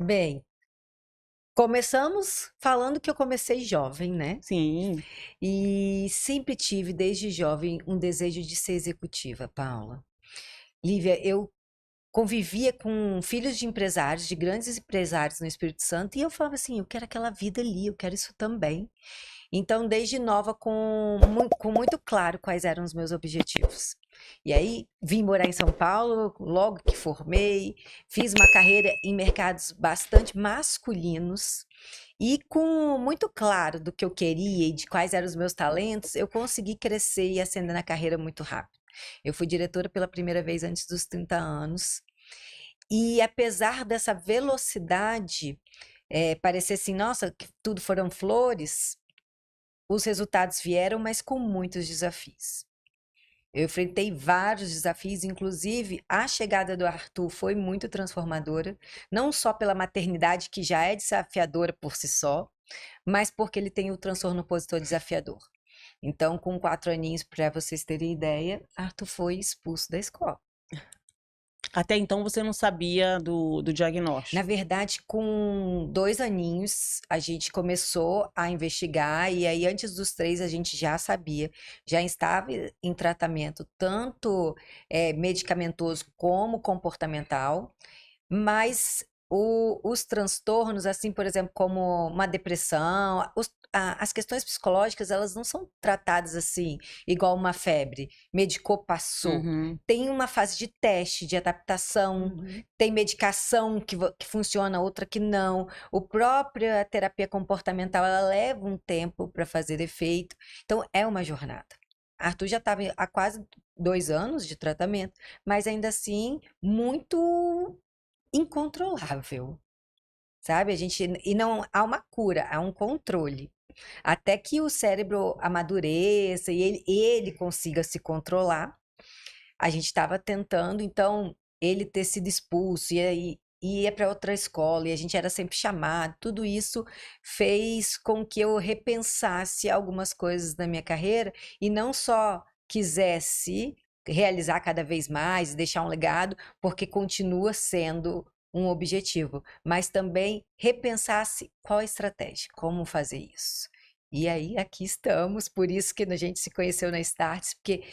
Bem, começamos falando que eu comecei jovem, né? Sim. E sempre tive, desde jovem, um desejo de ser executiva, Paula. Lívia, eu convivia com filhos de empresários, de grandes empresários no Espírito Santo, e eu falava assim: eu quero aquela vida ali, eu quero isso também. Então, desde nova, com muito claro quais eram os meus objetivos. E aí, vim morar em São Paulo, logo que formei, fiz uma carreira em mercados bastante masculinos, e com muito claro do que eu queria e de quais eram os meus talentos, eu consegui crescer e ascender na carreira muito rápido. Eu fui diretora pela primeira vez antes dos 30 anos. E apesar dessa velocidade, parecer assim, nossa, que tudo foram flores, os resultados vieram, mas com muitos desafios. Eu enfrentei vários desafios, inclusive a chegada do Arthur foi muito transformadora, não só pela maternidade, que já é desafiadora por si só, mas porque ele tem o transtorno opositor desafiador. Então, com 4 aninhos, para vocês terem ideia, Arthur foi expulso da escola. Até então você não sabia do Na diagnóstico. verdade, com 2 aninhos, a gente começou a investigar, e aí, antes dos 3, a gente já sabia, já estava em tratamento, tanto medicamentoso como comportamental. Mas os transtornos, assim, por exemplo, como uma depressão, as questões psicológicas, elas não são tratadas assim, igual uma febre. Medicou, passou. Uhum. Tem uma fase de teste, de adaptação, tem medicação que funciona, outra que não. O própria terapia comportamental, ela leva um tempo para fazer efeito. Então, é uma jornada. Arthur já estava há quase 2 anos de tratamento, mas ainda assim, muito incontrolável, sabe? E não há uma cura, há um controle. Até que o cérebro amadureça e ele consiga se controlar. A gente estava tentando, então, ele ter sido expulso e aí ia para outra escola e a gente era sempre chamado. Tudo isso fez com que eu repensasse algumas coisas na minha carreira e não só quisesse realizar cada vez mais, deixar um legado, porque continua sendo um objetivo, mas também repensasse qual a estratégia, como fazer isso. E aí, aqui estamos, por isso que a gente se conheceu na Starts, porque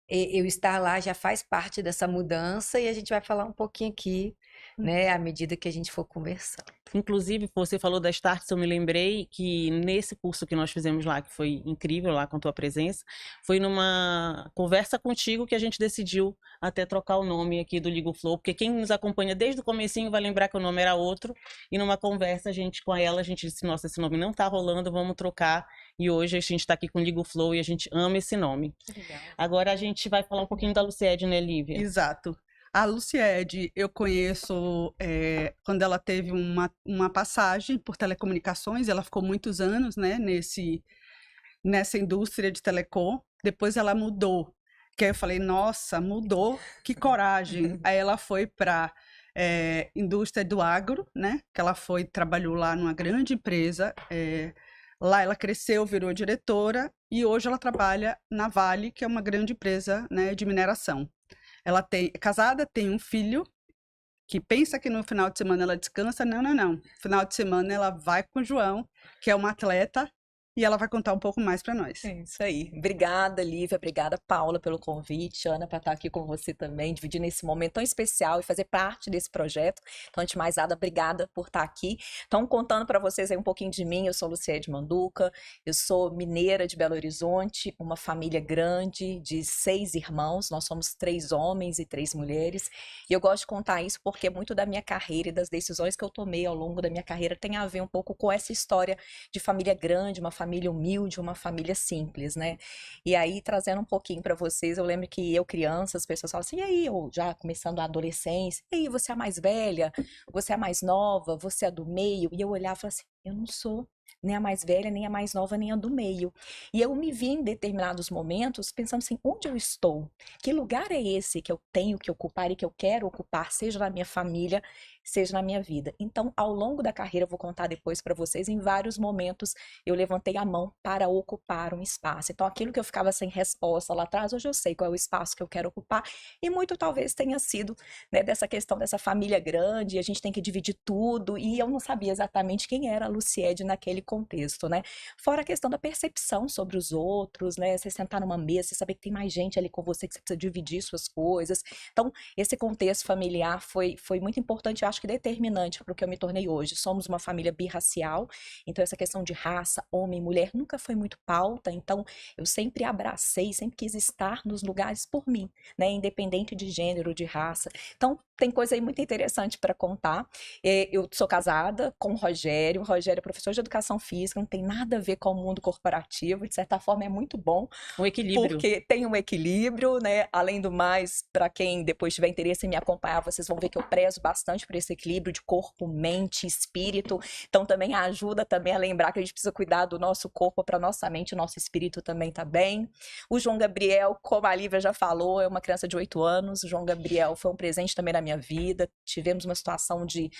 eu estar lá já faz parte dessa mudança e a gente vai falar um pouquinho aqui, né, à medida que a gente for conversando. Inclusive, você falou da Starts, eu me lembrei que nesse curso que nós fizemos lá, que foi incrível lá com a tua presença, foi numa conversa contigo que a gente decidiu até trocar o nome aqui do Ligo Flow, porque quem nos acompanha desde o comecinho vai lembrar que o nome era outro, e numa conversa a gente com ela, a gente disse, nossa, esse nome não tá rolando, vamos trocar, e hoje a gente está aqui com o Ligo Flow e a gente ama esse nome. Que legal. Agora a gente vai falar um pouquinho da Luciede, né, Lívia? Exato. A Luciede, eu conheço quando ela teve uma passagem por telecomunicações, ela ficou muitos anos, né, nessa indústria de telecom. Depois ela mudou, que aí eu falei, nossa, mudou, que coragem. Aí ela foi para indústria do agro, né, que ela trabalhou lá numa grande empresa. Lá ela cresceu, virou diretora e hoje ela trabalha na Vale, que é uma grande empresa, né, de mineração. Ela é casada, tem um filho, que pensa que no final de semana ela descansa. Não, não, não. Final de semana ela vai com o João, que é uma atleta, e ela vai contar um pouco mais para nós. É isso aí. Obrigada, Lívia. Obrigada, Paula, pelo convite. Ana, para estar aqui com você também, dividindo esse momento tão especial e fazer parte desse projeto. Então, antes de mais nada, obrigada por estar aqui. Então, contando para vocês aí um pouquinho de mim, eu sou Luciede Manduca, eu sou mineira de Belo Horizonte, uma família grande de 6 irmãos, nós somos 3 homens e 3 mulheres. E eu gosto de contar isso porque muito da minha carreira e das decisões que eu tomei ao longo da minha carreira tem a ver um pouco com essa história de família grande, uma família humilde, uma família simples, né? E aí, trazendo um pouquinho para vocês, eu lembro que eu, criança, as pessoas falam assim, e aí, eu já começando a adolescência, e aí, você é a mais velha, você é a mais nova, você é do meio? E eu olhava e falava assim, eu não sou nem a mais velha, nem a mais nova, nem a do meio. E eu me vi em determinados momentos pensando assim, onde eu estou? Que lugar é esse que eu tenho que ocupar e que eu quero ocupar, seja na minha família, seja na minha vida. Então, ao longo da carreira, eu vou contar depois para vocês, em vários momentos eu levantei a mão para ocupar um espaço. Então, aquilo que eu ficava sem resposta lá atrás, hoje eu sei qual é o espaço que eu quero ocupar, e muito talvez tenha sido, né, dessa questão dessa família grande, a gente tem que dividir tudo, e eu não sabia exatamente quem era a Luciede naquele contexto, né? Fora a questão da percepção sobre os outros, né? Você sentar numa mesa, você saber que tem mais gente ali com você, que você precisa dividir suas coisas. Então, esse contexto familiar foi muito importante, eu acho que determinante para o que eu me tornei hoje. Somos uma família birracial, então essa questão de raça, homem e mulher, nunca foi muito pauta, então eu sempre abracei, sempre quis estar nos lugares por mim, né? Independente de gênero, de raça. Então, tem coisa aí muito interessante para contar. Eu sou casada com o Rogério é professor de educação física, não tem nada a ver com o mundo corporativo, de certa forma é muito bom, Um equilíbrio. porque tem um equilíbrio, né? Além do mais, para quem depois tiver interesse em me acompanhar, vocês vão ver que eu prezo bastante por esse equilíbrio de corpo, mente, espírito. Então também ajuda também a lembrar que a gente precisa cuidar do nosso corpo para nossa mente, o nosso espírito também tá bem. O João Gabriel, como a Lívia já falou, é uma criança de 8 anos. O João Gabriel foi um presente também na minha vida. Tivemos uma situação de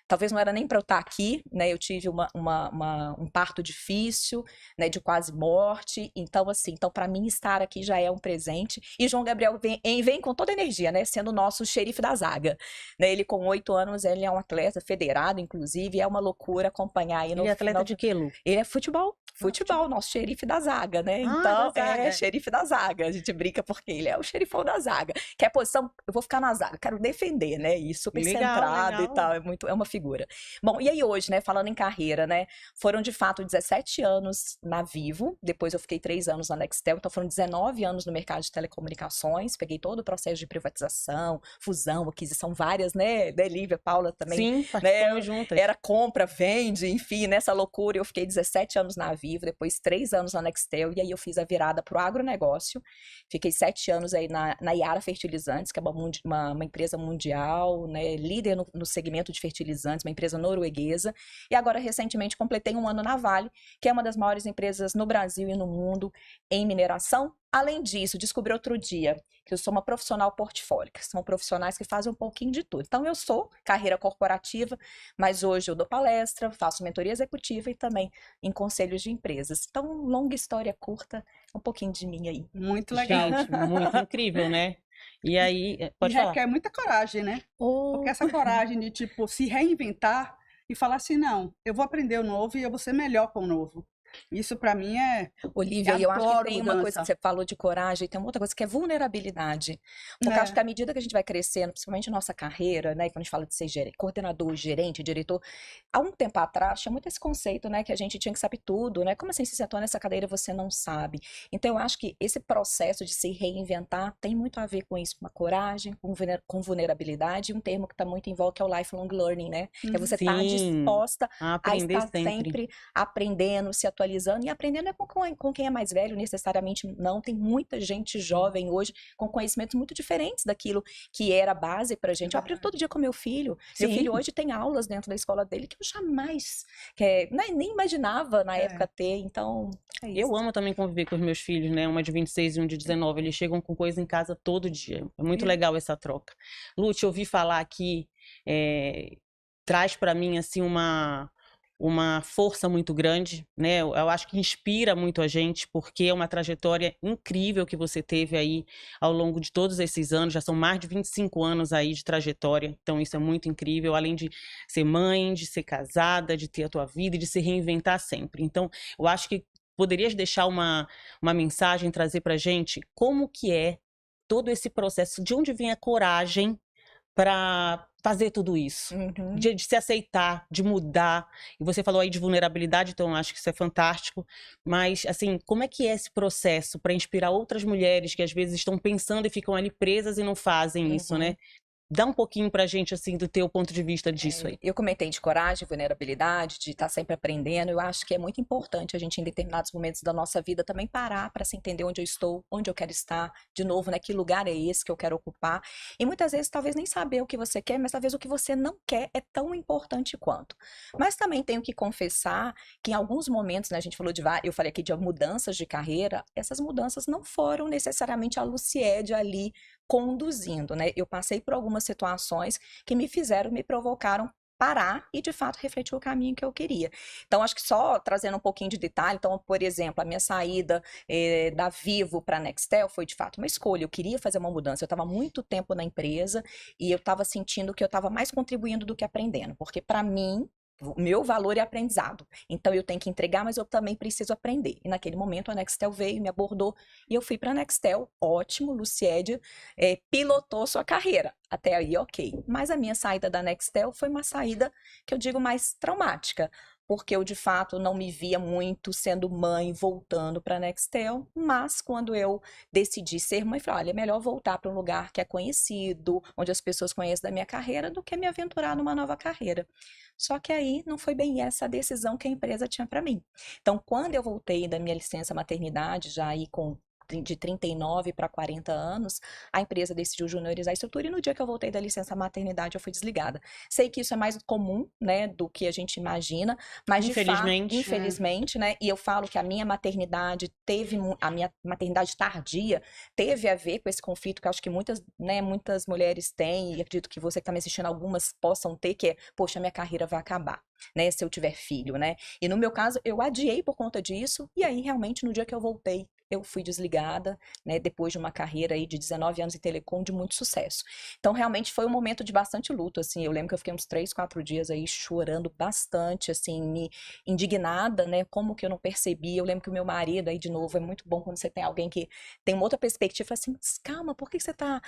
talvez não era nem para eu estar aqui, né? Eu tive um parto difícil, né? De quase morte. Então, assim, para mim estar aqui já é um presente. E João Gabriel vem com toda a energia, né? Sendo o nosso xerife da zaga. Né? Ele, com 8 anos, ele é um atleta federado, inclusive. É uma loucura acompanhar aí no Ele é atleta final de quê, Lu? Ele é futebol, nosso xerife da zaga, né? Ah, Então, da zaga. é xerife da zaga. A gente brinca porque ele é o xerifão da zaga. Que é a posição, eu vou ficar na zaga, quero defender, né? E super Legal, centrado legal. e tal, é uma figura. Bom, e aí hoje, né, falando em carreira, né, foram de fato 17 anos na Vivo, depois eu fiquei 3 anos na Nextel, então foram 19 anos no mercado de telecomunicações, peguei todo o processo de privatização, fusão, aquisição, várias, né, da Lívia, Paula também, Sim, participamos juntas. era compra, vende, enfim, nessa loucura. Eu fiquei 17 anos na Vivo, depois 3 anos na Nextel, e aí eu fiz a virada pro agronegócio. Fiquei 7 anos aí na Yara Fertilizantes, que é uma empresa mundial, né, líder no segmento de fertilizantes, uma empresa norueguesa. E agora, recentemente, completei 1 ano na Vale, que é uma das maiores empresas no Brasil e no mundo em mineração. Além disso, descobri outro dia que eu sou uma profissional portfólio, que são profissionais que fazem um pouquinho de tudo. Então, eu sou carreira corporativa, mas hoje eu dou palestra, faço mentoria executiva e também em conselhos de empresas. Então, longa história curta, um pouquinho de mim aí. Muito legal. Gente, muito incrível, né? E aí, pode E falar. requer muita coragem, né? Porque essa coragem de, tipo, se reinventar e falar assim, não, eu vou aprender o novo e eu vou ser melhor com o novo. Isso para mim é... Olivia, Eu eu acho que adoro tem uma coisa mudança. que você falou de coragem, tem uma outra coisa que é vulnerabilidade. Porque eu acho que à medida que a gente vai crescendo, principalmente nossa carreira, né, quando a gente fala de ser coordenador, gerente, diretor, há um tempo atrás tinha muito esse conceito, né, que a gente tinha que saber tudo, né? Como assim, se você sentou nessa cadeira e você não sabe? Então eu acho que esse processo de se reinventar tem muito a ver com isso, com uma coragem, com vulnerabilidade, e um termo que está muito em voga que é o lifelong learning, né? Que é você estar Sim, disposta a a aprender estar sempre. sempre aprendendo, se atualizando, e aprendendo é com quem é mais velho, necessariamente não. Tem muita gente jovem hoje com conhecimentos muito diferentes daquilo que era a base pra gente. Eu aprendo todo dia com meu filho. Meu Sim. filho hoje tem aulas dentro da escola dele que eu jamais, nem imaginava na época ter. Então, é isso. Eu amo também conviver com os meus filhos, né? Uma de 26 e um de 19. Eles chegam com coisa em casa todo dia. É muito legal essa troca. Lu, te ouvi falar aqui, traz pra mim, assim, uma força muito grande, né? Eu acho que inspira muito a gente, porque é uma trajetória incrível que você teve aí ao longo de todos esses anos, já são mais de 25 anos aí de trajetória, então isso é muito incrível, além de ser mãe, de ser casada, de ter a tua vida e de se reinventar sempre. Então, eu acho que poderias deixar uma mensagem, trazer pra gente como que é todo esse processo, de onde vem a coragem para fazer tudo isso, de se aceitar, de mudar. E você falou aí de vulnerabilidade, então eu acho que isso é fantástico. Mas, assim, como é que é esse processo para inspirar outras mulheres que às vezes estão pensando e ficam ali presas e não fazem isso, né? Dá um pouquinho pra gente, assim, do teu ponto de vista disso aí. Eu comentei de coragem, vulnerabilidade, de estar sempre aprendendo. Eu acho que é muito importante a gente, em determinados momentos da nossa vida, também parar para se entender onde eu estou, onde eu quero estar, de novo, né? Que lugar é esse que eu quero ocupar? E muitas vezes, talvez nem saber o que você quer, mas talvez o que você não quer é tão importante quanto. Mas também tenho que confessar que em alguns momentos, né? A gente falou eu falei aqui de mudanças de carreira, essas mudanças não foram necessariamente a Luciede ali conduzindo, né? Eu passei por algumas situações que me provocaram parar e, de fato, refletir o caminho que eu queria. Então, acho que só trazendo um pouquinho de detalhe, então, por exemplo, a minha saída da Vivo para a Nextel foi, de fato, uma escolha. Eu queria fazer uma mudança. Eu estava muito tempo na empresa e eu estava sentindo que eu estava mais contribuindo do que aprendendo, porque, para mim, o meu valor é aprendizado. Então, eu tenho que entregar, mas eu também preciso aprender. E naquele momento, a Nextel veio, me abordou e eu fui para a Nextel. Ótimo, Luciede, pilotou sua carreira. Até aí, ok. Mas a minha saída da Nextel foi uma saída que eu digo mais traumática, porque eu, de fato, não me via muito sendo mãe, voltando para a Nextel, mas quando eu decidi ser mãe, falei, olha, é melhor voltar para um lugar que é conhecido, onde as pessoas conhecem da minha carreira, do que me aventurar numa nova carreira. Só que aí não foi bem essa a decisão que a empresa tinha para mim. Então, quando eu voltei da minha licença maternidade, já aí de 39 para 40 anos, a empresa decidiu juniorizar a estrutura e no dia que eu voltei da licença maternidade eu fui desligada. Sei que isso é mais comum, né, do que a gente imagina, mas de fato, infelizmente, né, e eu falo que a minha maternidade tardia teve a ver com esse conflito que eu acho que muitas mulheres têm e acredito que você que está me assistindo, algumas possam ter, que é, poxa, minha carreira vai acabar, né, se eu tiver filho, né? E no meu caso, eu adiei por conta disso e aí realmente no dia que eu voltei, eu fui desligada, né, depois de uma carreira aí de 19 anos em telecom de muito sucesso. Então, realmente foi um momento de bastante luto, assim, eu lembro que eu fiquei uns 3, 4 dias aí chorando bastante, assim, me indignada, né, como que eu não percebi. Eu lembro que o meu marido, aí de novo, é muito bom quando você tem alguém que tem uma outra perspectiva, fala assim, mas calma, por que você tá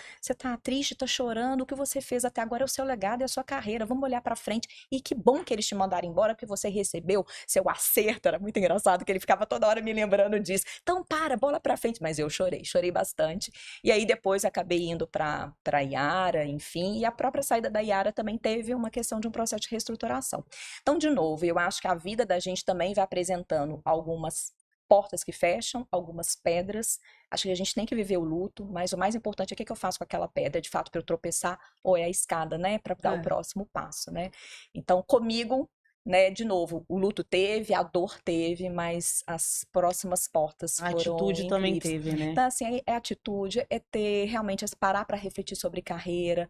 triste, tá chorando? O que você fez até agora é o seu legado, é a sua carreira, vamos olhar pra frente. E que bom que eles te mandaram embora, porque você recebeu seu acerto, era muito engraçado, que ele ficava toda hora me lembrando disso. Então, bola pra frente, mas eu chorei bastante. E aí depois acabei indo pra Yara, enfim, e a própria saída da Yara também teve uma questão de um processo de reestruturação. Então, de novo, eu acho que a vida da gente também vai apresentando algumas portas que fecham, algumas pedras. Acho que a gente tem que viver o luto, mas o mais importante é o que eu faço com aquela pedra, de fato, para eu tropeçar, ou é a escada, né, para dar o próximo passo, né? Então, comigo, né, de novo, o luto teve, a dor teve, mas as próximas portas A foram atitude também incríveis. teve, né? Então, assim, é atitude, é ter realmente, parar para refletir sobre carreira,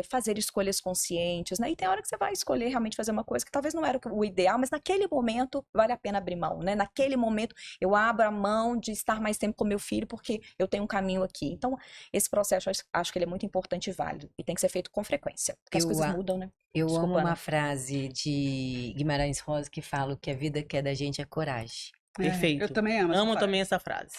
fazer escolhas conscientes, né? E tem hora que você vai escolher realmente fazer uma coisa que talvez não era o ideal, mas naquele momento vale a pena abrir mão, né? Naquele momento eu abro a mão de estar mais tempo com meu filho porque eu tenho um caminho aqui. Então, esse processo, acho que ele é muito importante e válido e tem que ser feito com frequência, porque as coisas mudam, né? Eu Desculpa, amo uma Ana. frase de Guimarães Rosa que fala: o que a vida quer da gente é coragem. Perfeito. Eu também amo essa Amo frase. também essa frase.